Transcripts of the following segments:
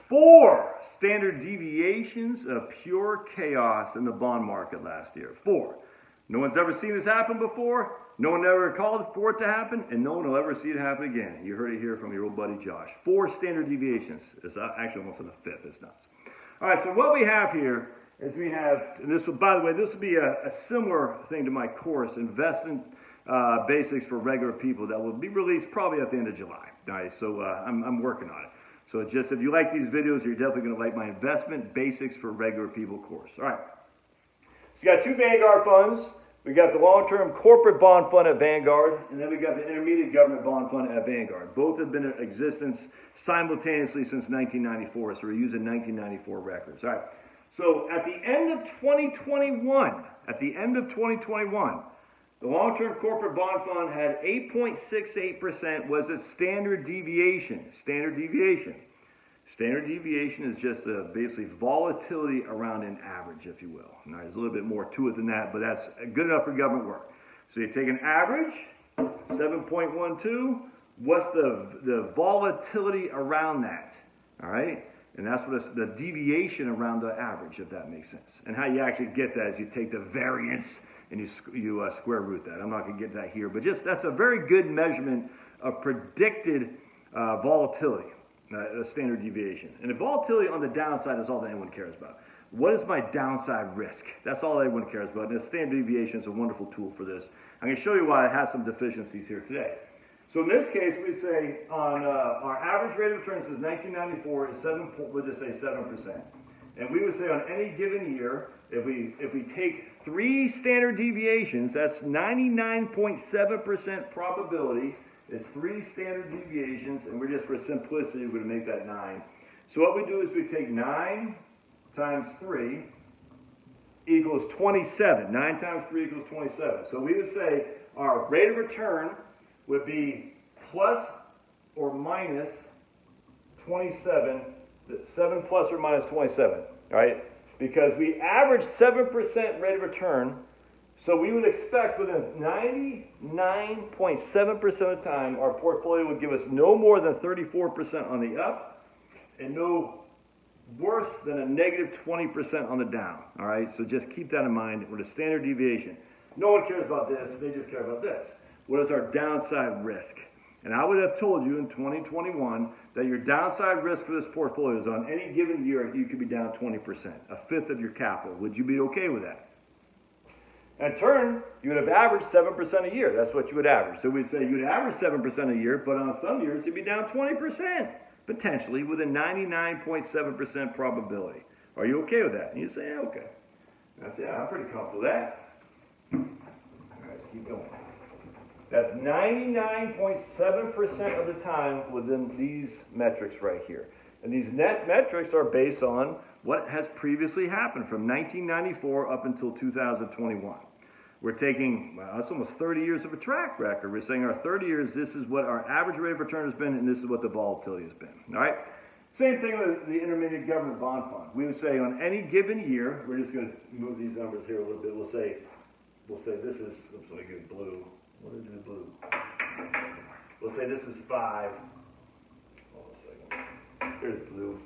4 standard deviations of pure chaos in the bond market last year. 4. No one's ever seen this happen before. No one ever called for it to happen, and no one will ever see it happen again. You heard it here from your old buddy Josh. 4 standard deviations. It's actually almost on the 5th. It's nuts. All right, so what we have here is we have, and this will, by the way, this will be a similar thing to my course, Investment Basics for Regular People, that will be released probably at the end of July. All right, so I'm working on it. So just if you like these videos, you're definitely going to like my Investment Basics for Regular People course. All right. So you got 2 Vanguard funds. We got the long-term corporate bond fund at Vanguard, and then we got the intermediate government bond fund at Vanguard. Both have been in existence simultaneously since 1994, so we're using 1994 records. All right. So at the end of 2021, the long-term corporate bond fund had 8.68% was its standard deviation. Standard deviation. Standard deviation is just basically volatility around an average, if you will. Now, there's a little bit more to it than that, but that's good enough for government work. So you take an average, 7.12. What's the volatility around that? All right? And that's what the deviation around the average, if that makes sense. And how you actually get that is you take the variance and you square root that. I'm not going to get that here, but just that's a very good measurement of predicted volatility. A standard deviation. And the volatility on the downside is all that anyone cares about. What is my downside risk? That's all everyone cares about. And the standard deviation is a wonderful tool for this. I'm going to show you why it has some deficiencies here today. So in this case, we say on our average rate of return since 1994 is we'll just say 7%. And we would say on any given year, if we take 3 standard deviations, that's 99.7% probability. It's 3 standard deviations, and we're just, for simplicity, we're going to make that 9. So what we do is we take 9 times 3 equals 27. 9 times 3 equals 27. So we would say our rate of return would be plus or minus 27, 7 plus or minus 27, right? Because we average 7% rate of return. So we would expect within 99.7% of the time, our portfolio would give us no more than 34% on the up and no worse than a negative 20% on the down. All right, so just keep that in mind with a standard deviation. No one cares about this, they just care about this. What is our downside risk? And I would have told you in 2021 that your downside risk for this portfolio is on any given year, you could be down 20%, a fifth of your capital. Would you be okay with that? In turn, you would have averaged 7% a year. That's what you would average. So we'd say you'd average 7% a year, but on some years you'd be down 20%, potentially with a 99.7% probability. Are you okay with that? And you say, yeah, okay. And I say, yeah, I'm pretty comfortable with that. All right, let's keep going. That's 99.7% of the time within these metrics right here. And these net metrics are based on what has previously happened from 1994 up until 2021. We're taking, well, that's almost 30 years of a track record. We're saying our 30 years, this is what our average rate of return has been, and this is what the volatility has been. All right? Same thing with the intermediate government bond fund. We would say on any given year, we're just going to move these numbers here a little bit. We'll say this is, oops, let me get blue. What is it blue? We'll say this is 5. Hold on a second. Here's blue.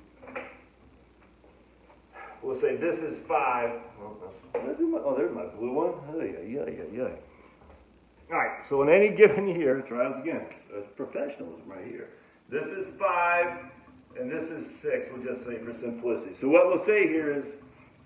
We'll say this is 5. Oh, there's my blue one. Yeah. All right, so in any given year, try this again. That's professionalism right here. This is 5, and this is 6. We'll just say for simplicity. So what we'll say here is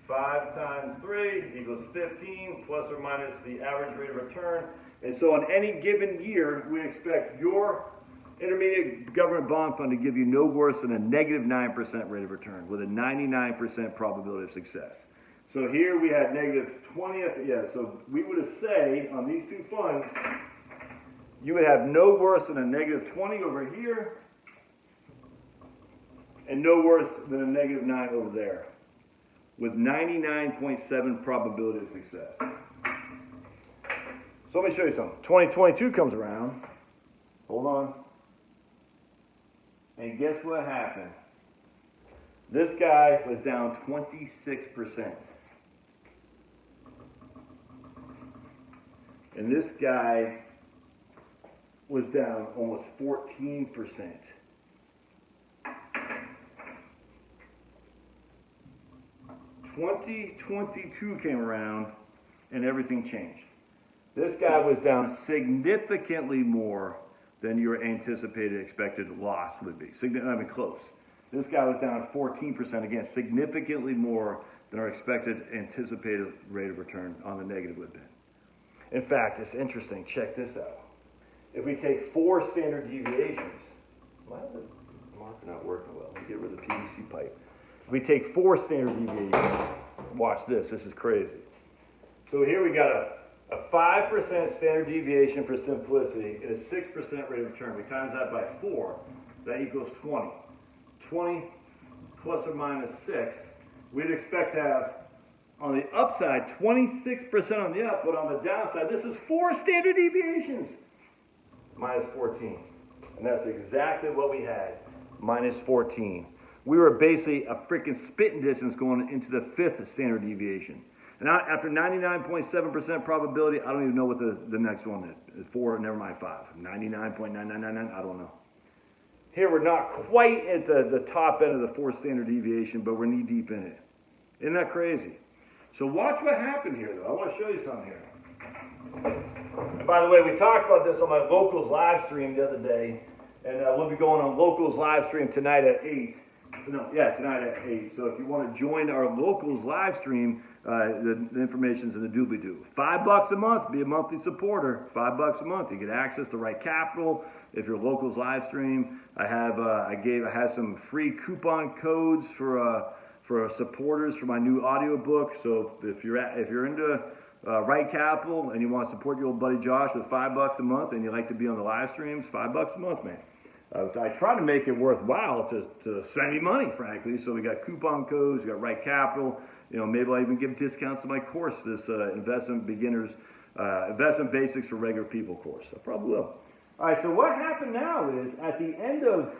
5 times 3 equals 15, plus or minus the average rate of return. And so on any given year, we expect your intermediate government bond fund to give you no worse than a negative 9% rate of return with a 99% probability of success. So here we had negative 20th, yeah, so we would say on these two funds, you would have no worse than a negative 20 over here and no worse than a negative 9 over there with 99.7 probability of success. So let me show you something. 2022 comes around. Hold on. And guess what happened? This guy was down 26%. And this guy was down almost 14%. 2022 came around and everything changed. This guy was down significantly more than your anticipated expected loss would be. Not even close. This guy was down 14%, again, significantly more than our expected anticipated rate of return on the negative would be. In fact, it's interesting. Check this out. If we take 4 standard deviations, why is the marker not working well? Let me get rid of the PVC pipe. If we take 4 standard deviations, watch this. This is crazy. So here we got a 5% standard deviation for simplicity and a 6% rate of return. We times that by 4, that equals 20. 20 plus or minus 6, we'd expect to have on the upside 26% on the up, but on the downside, this is 4 standard deviations, minus 14. And that's exactly what we had, minus 14. We were basically a freaking spitting distance going into the 5th standard deviation. And after 99.7% probability, I don't even know what the next one is. 4, never mind 5. 99.9999, I don't know. Here we're not quite at the top end of the 4th standard deviation, but we're knee deep in it. Isn't that crazy? So watch what happened here, though. I want to show you something here. And by the way, we talked about this on my Locals live stream the other day, and we'll be going on Locals live stream tonight at 8. Tonight at 8. So if you want to join our Locals live stream, the information's in the doobly-doo. $5 a month, be a monthly supporter. $5 a month, you get access to Right Capital. If you're Locals live stream, I have some free coupon codes for supporters for my new audiobook. So if you're into Right Capital and you want to support your old buddy Josh with $5 a month, and you like to be on the live streams, $5 a month, man. I try to make it worthwhile to spend me money, frankly. So we got coupon codes, we got Right Capital. You know, maybe I'll even give discounts to my course, this investment basics for regular people course. I probably will. All right. So what happened now is at the end of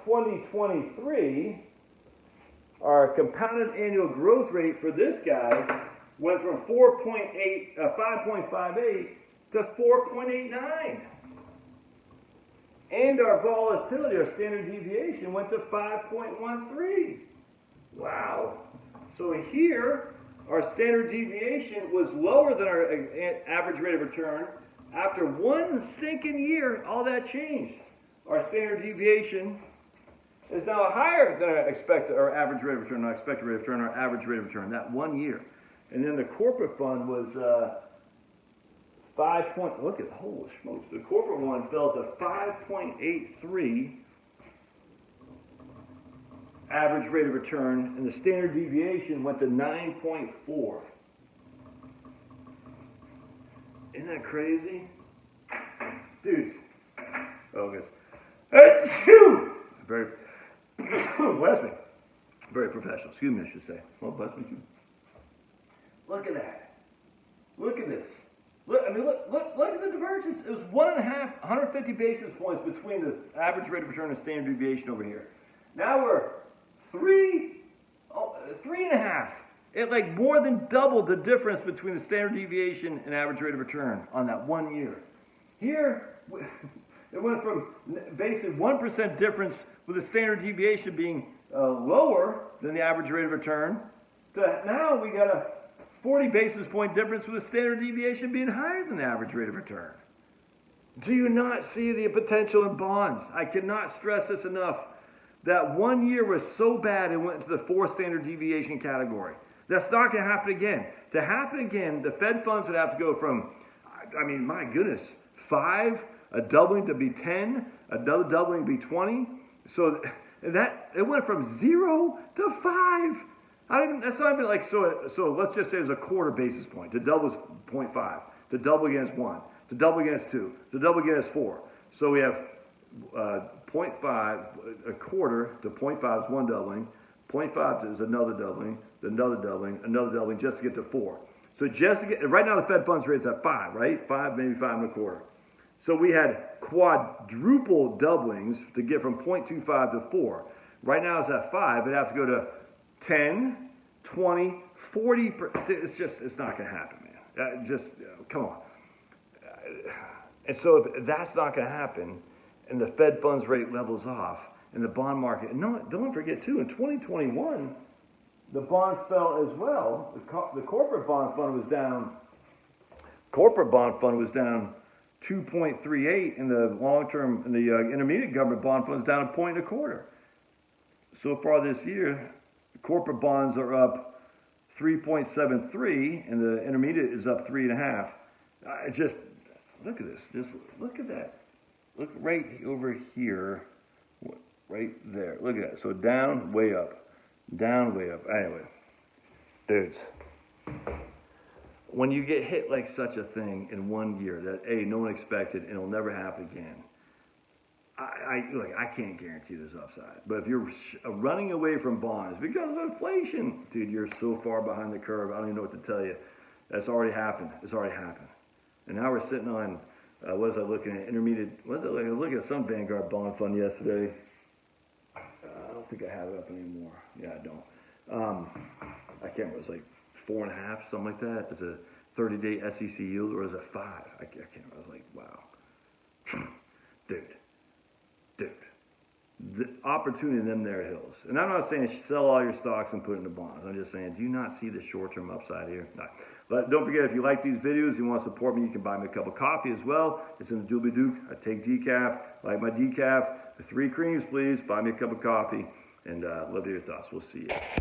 2023, our compounded annual growth rate for this guy went from 5.58 to 4.89. And our volatility, our standard deviation, went to 5.13. Wow. So here, our standard deviation was lower than our average rate of return. After one stinking year, all that changed. Our standard deviation is now higher than our average rate of return, our expected rate of return, our average rate of return, that 1 year. And then the corporate fund was look at, holy smokes, the corporate one fell to 5.83 average rate of return, and the standard deviation went to 9.4. Isn't that crazy? Dudes. Oh, I guess. Very, bless me. Very professional. Excuse me, I should say. Well, bless me too. Look at that. Look at this. Look at the divergence. It was 150 basis points between the average rate of return and standard deviation over here. Now we're 3.5. It like more than doubled the difference between the standard deviation and average rate of return on that 1 year. Here, it went from basically 1% difference with the standard deviation being lower than the average rate of return to now we got a 40 basis point difference with the standard deviation being higher than the average rate of return. Do you not see the potential in bonds? I cannot stress this enough. That 1 year was so bad it went into the 4th standard deviation category. That's not going to happen again. To happen again, the Fed funds would have to go from, I mean, my goodness, 5, a doubling to be 10, another doubling to be 20. So that it went from 0 to 5. That's not even like, so let's just say there's a quarter basis point. To double is 0.5. To double again is 1. To double again is 2. To double again is 4. So we have 0.5, a quarter to 0.5 is one doubling. 0.5 is another doubling, another doubling, just to get to 4. So just to get, right now the Fed funds rate is at 5, right? 5, maybe 5.25. So we had quadruple doublings to get from 0.25 to 4. Right now it's at 5. It'd have to go to 10, 20, 40. It's not going to happen, man. Come on. And so if that's not going to happen, and the Fed funds rate levels off, and the bond market, no, don't forget too, in 2021, the bonds fell as well. The corporate bond fund was down. Corporate bond fund was down 2.38, and the long-term and the intermediate government bond fund is down 1.25. So far this year, corporate bonds are up 3.73, and the intermediate is up 3.5. Just look at this. Just look at that. Look right over here, right there. Look at that. So down, way up, down, way up. Anyway, dudes, when you get hit like such a thing in 1 year that no one expected and it'll never happen again, I can't guarantee there's upside. But if you're running away from bonds because of inflation, dude, you're so far behind the curve. I don't even know what to tell you. That's already happened. It's already happened. And now we're sitting on, what was I looking at? Intermediate, what was it like? I was looking at some Vanguard bond fund yesterday. I don't think I have it up anymore. Yeah, I don't. I can't remember. It was like 4.5, something like that. It's a 30-day SEC yield, or is it 5? I can't remember. I was like, wow. Dude. The opportunity in them there hills. And I'm not saying sell all your stocks and put it into bonds. I'm just saying, do you not see the short-term upside here? No. But don't forget, if you like these videos, you want to support me, you can buy me a cup of coffee as well. It's in the Doobly Duke. I take decaf. Like my decaf. The 3 creams, please. Buy me a cup of coffee. And love to hear your thoughts. We'll see you.